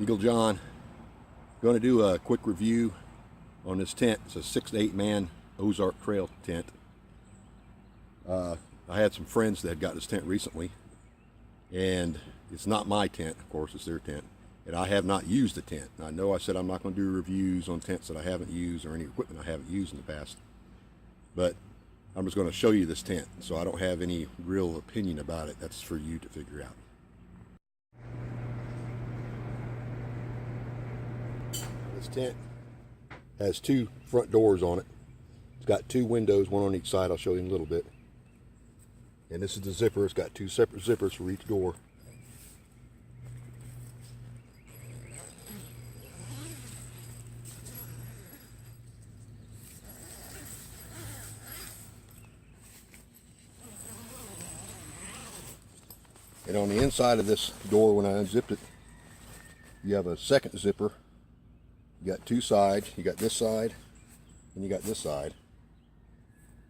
Eagle Jon. Going to do a quick review on this tent. It's a 6 to 8 man Ozark trail tent. I had some friends that had got this tent recently, and it's not my tent, of course, it's their tent, and I have not used the tent. Now, I know I said I'm not going to do reviews on tents that I haven't used or any equipment I haven't used in the past, but I'm just going to show you this tent, so I don't have any real opinion about it. That's for you to figure out. This tent has 2 front doors on it. It's got 2 windows, one on each side. I'll show you in a little bit. And this is the zipper. It's got 2 separate zippers for each door. And on the inside of this door, when I unzipped it, you have a second zipper. You got 2 sides. You got this side and you got this side.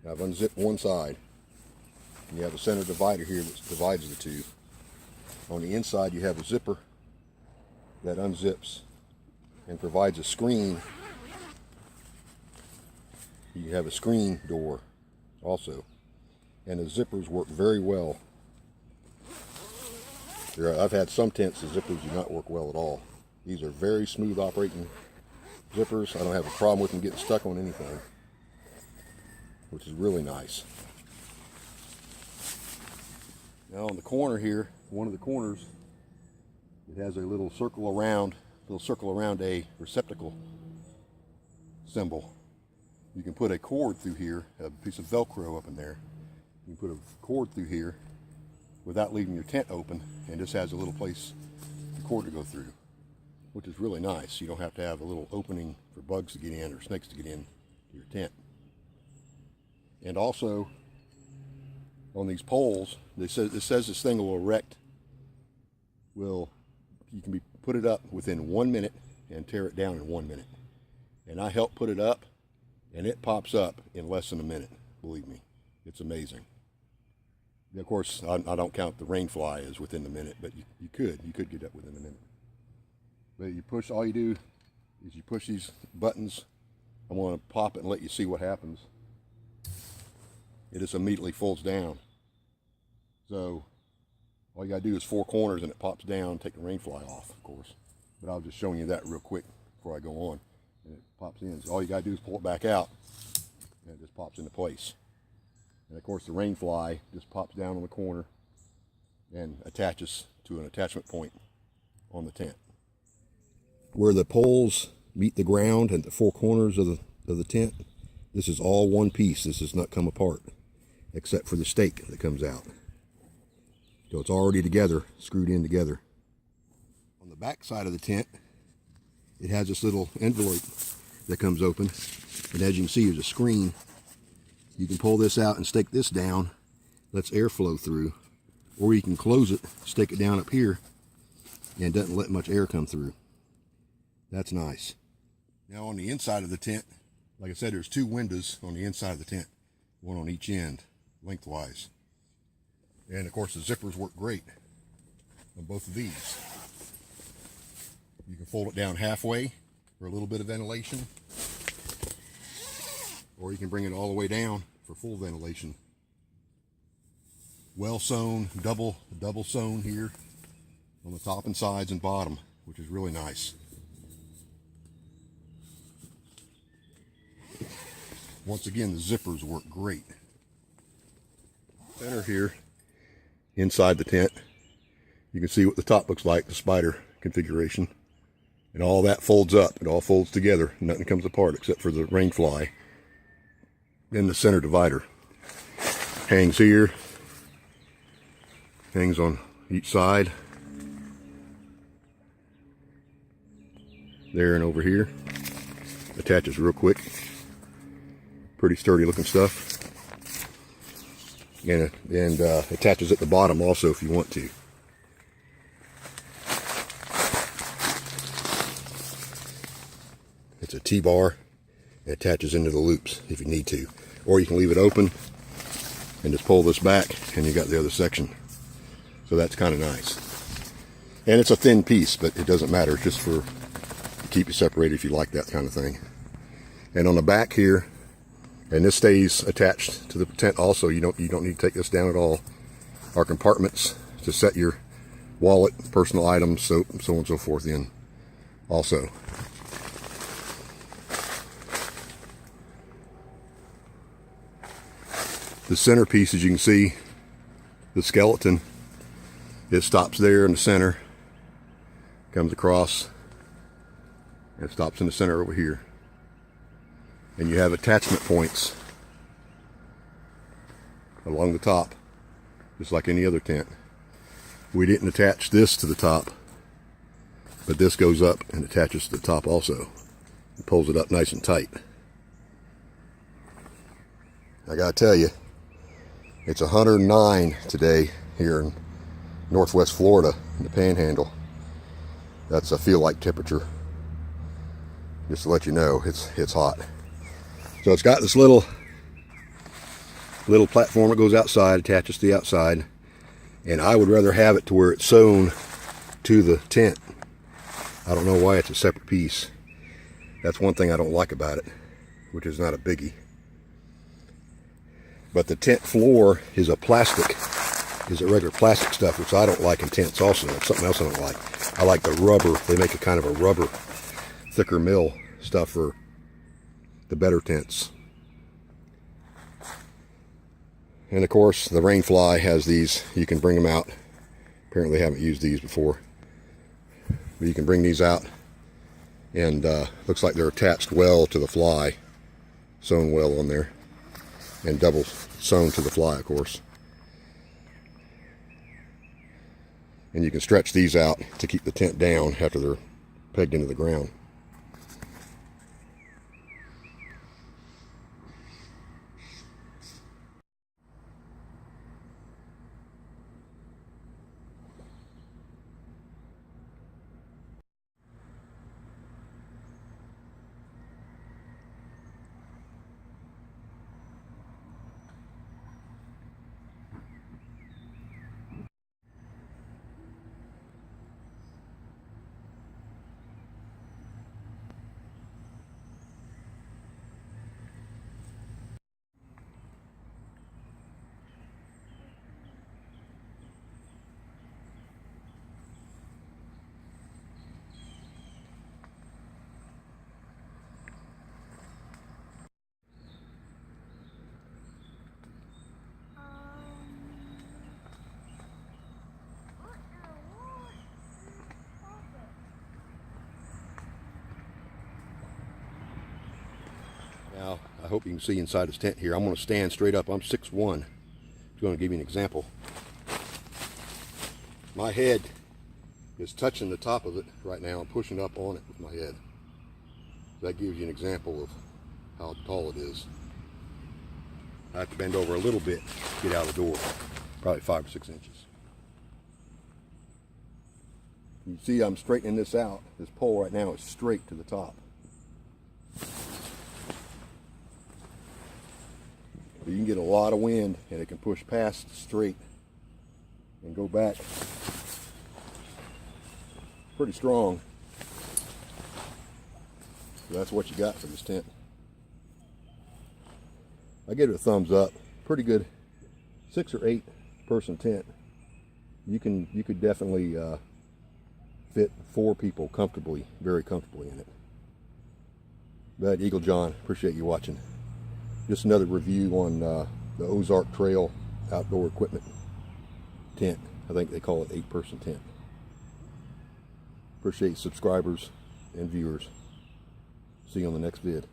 Now I've unzipped one side, and you have a center divider here that divides the 2. On the inside, you have a zipper that unzips and provides a screen. You have a screen door also, and the zippers work very well. I've had some tents the zippers do not work well at all. These are very smooth operating zippers. I don't have a problem with them getting stuck on anything, which is really nice. Now on the corner here, one of the corners, it has a little circle around a receptacle symbol. You can put a cord through here, a piece of Velcro up in there. You can put a cord through here without leaving your tent open, and this has a little place for the cord to go through, which is really nice. You don't have to have a little opening for bugs to get in or snakes to get in your tent. And also on these poles, it says this thing will erect, you can put it up within 1 minute and tear it down in 1 minute. And I helped put it up, and it pops up in less than a minute. Believe me, it's amazing. Of course, I don't count the rain fly as within the minute, but you could get up within a minute. But you push, all you do is you push these buttons. I'm going to pop it and let you see what happens. It just immediately folds down. So all you got to do is 4 corners and it pops down. Take the rain fly off, of course. But I was just showing you that real quick before I go on. And it pops in. So all you got to do is pull it back out, and it just pops into place. And of course the rain fly just pops down on the corner and attaches to an attachment point on the tent. Where the poles meet the ground and the 4 corners of the tent, this is all one piece. This does not come apart, except for the stake that comes out. So it's already together, screwed in together. On the back side of the tent, it has this little envelope that comes open, and as you can see, there's a screen. You can pull this out and stake this down, lets air flow through, or you can close it, stake it down up here, and it doesn't let much air come through. That's nice. Now on the inside of the tent, like I said, there's 2 windows on the inside of the tent, one on each end, lengthwise. And of course the zippers work great on both of these. You can fold it down halfway for a little bit of ventilation, or you can bring it all the way down for full ventilation. Well sewn, double sewn here on the top and sides and bottom, which is really nice. Once again, the zippers work great. Center here, inside the tent, you can see what the top looks like, the spider configuration. And all that folds up. It all folds together. Nothing comes apart except for the rain fly. Then the center divider hangs here, hangs on each side, there and over here. Attaches real quick. Pretty sturdy looking stuff. And attaches at the bottom also if you want to. It's a T-bar. It attaches into the loops if you need to. Or you can leave it open and just pull this back and you got the other section. So that's kind of nice. And it's a thin piece, but it doesn't matter. It's just for to keep you separated if you like that kind of thing. And on the back here, and this stays attached to the tent also. You don't need to take this down at all. Our compartments to set your wallet, personal items, soap, and so on and so forth in also. The centerpiece, as you can see, the skeleton, it stops there in the center, comes across, and stops in the center over here. And you have attachment points along the top, just like any other tent. We didn't attach this to the top, but this goes up and attaches to the top also. It pulls it up nice and tight. I gotta tell you, it's 109 today here in Northwest Florida in the Panhandle. That's a feel-like temperature. Just to let you know, it's hot. So it's got this little platform that goes outside, attaches to the outside, and I would rather have it to where it's sewn to the tent. I don't know why it's a separate piece. That's one thing I don't like about it, which is not a biggie. But the tent floor is a regular plastic stuff, which I don't like in tents also. It's something else I don't like. I like the rubber. They make a kind of a rubber, thicker mill stuff for the better tents. And of course, the Rainfly has these. You can bring them out. Apparently haven't used these before. But you can bring these out, and looks like they're attached well to the fly, sewn well on there, and double sewn to the fly, of course. And you can stretch these out to keep the tent down after they're pegged into the ground. Now, I hope you can see inside this tent here. I'm going to stand straight up. I'm 6'1". I'm going to give you an example. My head is touching the top of it right now. I'm pushing up on it with my head. That gives you an example of how tall it is. I have to bend over a little bit to get out of the door. Probably 5 or 6 inches. You see I'm straightening this out. This pole right now is straight to the top. You can get a lot of wind and it can push past straight and go back pretty strong. So that's what you got for this tent. I give it a thumbs up. Pretty good 6 or 8 person tent. You could definitely fit 4 people comfortably, very comfortably in it. But Eagle Jon, appreciate you watching. Just another review on the Ozark Trail outdoor equipment tent. I think they call it 8-person tent. Appreciate subscribers and viewers. See you on the next vid.